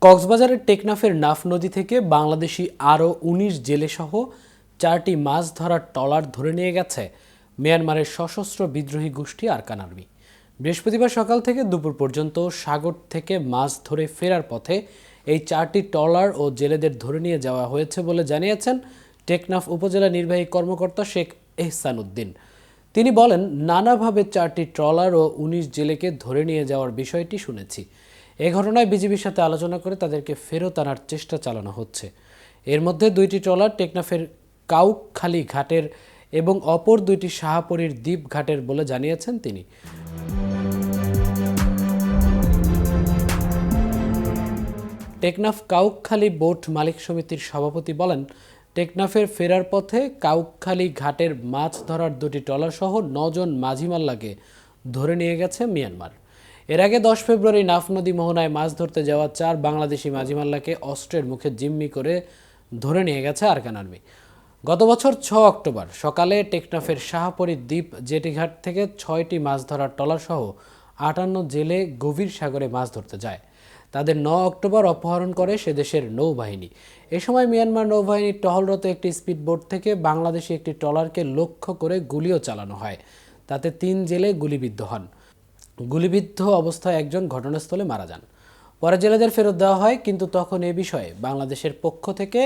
কক্সবাজারের টেকনাফের নাফ নদী থেকে বাংলাদেশি আরও ১৯ জেলেসহ ৪টি মাছ ধরার ট্রলার ধরে নিয়ে গেছে মিয়ানমারের সশস্ত্র বিদ্রোহী গোষ্ঠী আরকান আর্মি। বৃহস্পতিবার সকাল থেকে দুপুর পর্যন্ত সাগর থেকে মাছ ধরে ফেরার পথে এই ৪টি ট্রলার ও জেলেদের ধরে নিয়ে যাওয়া হয়েছে বলে জানিয়েছেন টেকনাফ উপজেলা নির্বাহী কর্মকর্তা শেখ এহসান উদ্দিন। তিনি বলেন, নানাভাবে ৪টি ট্রলার ও ১৯ জেলেকে ধরে নিয়ে যাওয়ার বিষয়টি শুনেছি। এ ঘটনায় বিজিবির সাথে আলোচনা করে তাদেরকে ফেরত আনার চেষ্টা চালানো হচ্ছে। এর মধ্যে ২টি ট্রলার টেকনাফের কাউখালী ঘাটের এবং অপর ২টি শাহপরীর দ্বীপ ঘাটের বলে জানিয়েছেন তিনি। টেকনাফ কাউখালী বোট মালিক সমিতির সভাপতি বলেন, টেকনাফের ফেরার পথে কাউখালী ঘাটের মাছ ধরার ২টি ট্রলার সহ ৯ জন মাঝিমাল্লাকে ধরে নিয়ে গেছে মিয়ানমার। এর আগে ১০ ফেব্রুয়ারি নাফ নদী মোহনায় মাছ ধরতে যাওয়া ৪ বাংলাদেশি মাঝিমাল্লাকে অস্ত্রের মুখে জিম্মি করে ধরে নিয়ে গেছে আরকান আর্মি। গত বছর ৬ অক্টোবর সকালে টেকনাফের শাহপরী দ্বীপ জেটিঘাট থেকে ৬টি মাছ ধরার ট্রলার সহ ৫৮ জেলে গভীর সাগরে মাছ ধরতে যায়। তাদের ৯ অক্টোবর অপহরণ করে সেদেশের নৌবাহিনী। এ সময় মিয়ানমার নৌবাহিনীর টহলরত একটি স্পিডবোট থেকে বাংলাদেশি একটি ট্রলারকে লক্ষ্য করে গুলিও চালানো হয়। তাতে ৩ জেলে গুলিবিদ্ধ হন। গুলিবিদ্ধ অবস্থায় একজন ঘটনাস্থলে মারা যান। পরে জেলেদের ফেরত দেওয়া হয়, কিন্তু তখন এ বিষয়ে বাংলাদেশের পক্ষ থেকে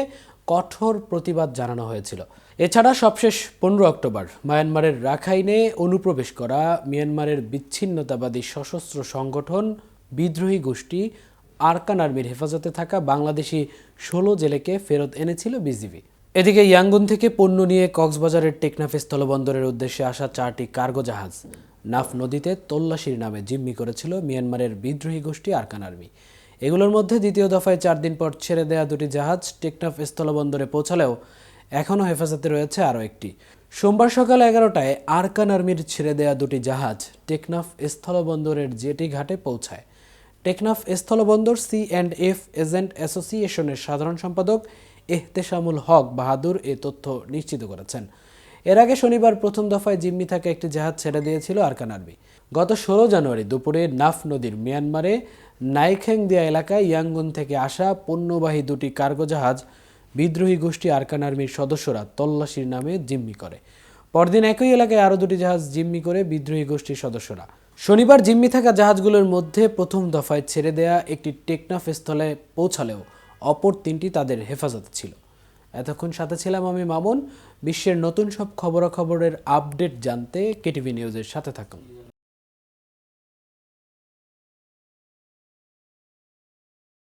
কঠোর প্রতিবাদ জানানো হয়েছিল। এছাড়া সবশেষ ১৫ অক্টোবর মায়ানমারের রাখাইনে অনুপ্রবেশ করা মিয়ানমারের বিচ্ছিন্নতাবাদী সশস্ত্র সংগঠন বিদ্রোহী গোষ্ঠী আরকান আর্মির হেফাজতে থাকা বাংলাদেশি ১৬ জেলেকে ফেরত এনেছিল বিজিবি। এদিকে ইয়াঙ্গুন থেকে পণ্য নিয়ে কক্সবাজারের টেকনাফ স্থলবন্দরের উদ্দেশ্যে আসা ৪টি কার্গো জাহাজ নাফ নদীতে তল্লাশির নামে জিম্মি করেছিল মিয়ানমারের বিদ্রোহী গোষ্ঠী আরকান আর্মি। এগুলোর মধ্যে দ্বিতীয় দফায় ৪ দিন পর ছেড়ে দেয়া ২টি জাহাজ টেকনাফ স্থলবন্দরে পৌঁছালেও এখনও হেফাজতে রয়েছে আরও একটি। সোমবার সকাল ১১টায় আরকান আর্মির ছেড়ে দেয়া ২টি জাহাজ টেকনাফ স্থলবন্দরের জেটি ঘাটে পৌঁছায়। টেকনাফ স্থলবন্দর C&F এজেন্ট অ্যাসোসিয়েশনের সাধারণ সম্পাদক এহতেশামুল হক বাহাদুর এ তথ্য নিশ্চিত করেছেন। এর আগে শনিবার প্রথম দফায় জিম্মি থাকা একটি জাহাজ ছেড়ে দিয়েছিল আরকান আর্মি। গত ১৬ জানুয়ারি দুপুরে নাফ নদীর মিয়ানমারে নাইখেংদিয়া এলাকায় ইয়াঙ্গুন থেকে আসা পণ্যবাহী ২টি কার্গো জাহাজ বিদ্রোহী গোষ্ঠী আরকান আর্মির সদস্যরা তল্লাশির নামে জিম্মি করে। পরদিন একই এলাকায় আরও ২টি জাহাজ জিম্মি করে বিদ্রোহী গোষ্ঠীর সদস্যরা। শনিবার জিম্মি থাকা জাহাজগুলোর মধ্যে প্রথম দফায় ছেড়ে দেয়া একটি টেকনাফ স্থলে পৌঁছালেও অপর ৩টি তাদের হেফাজতে ছিল। এতক্ষণ সাথে ছিলাম আমি মামুন। বিশ্বের নতুন সব খবরাখবরের আপডেট জানতে কেটিভি নিউজের সাথে থাকুন।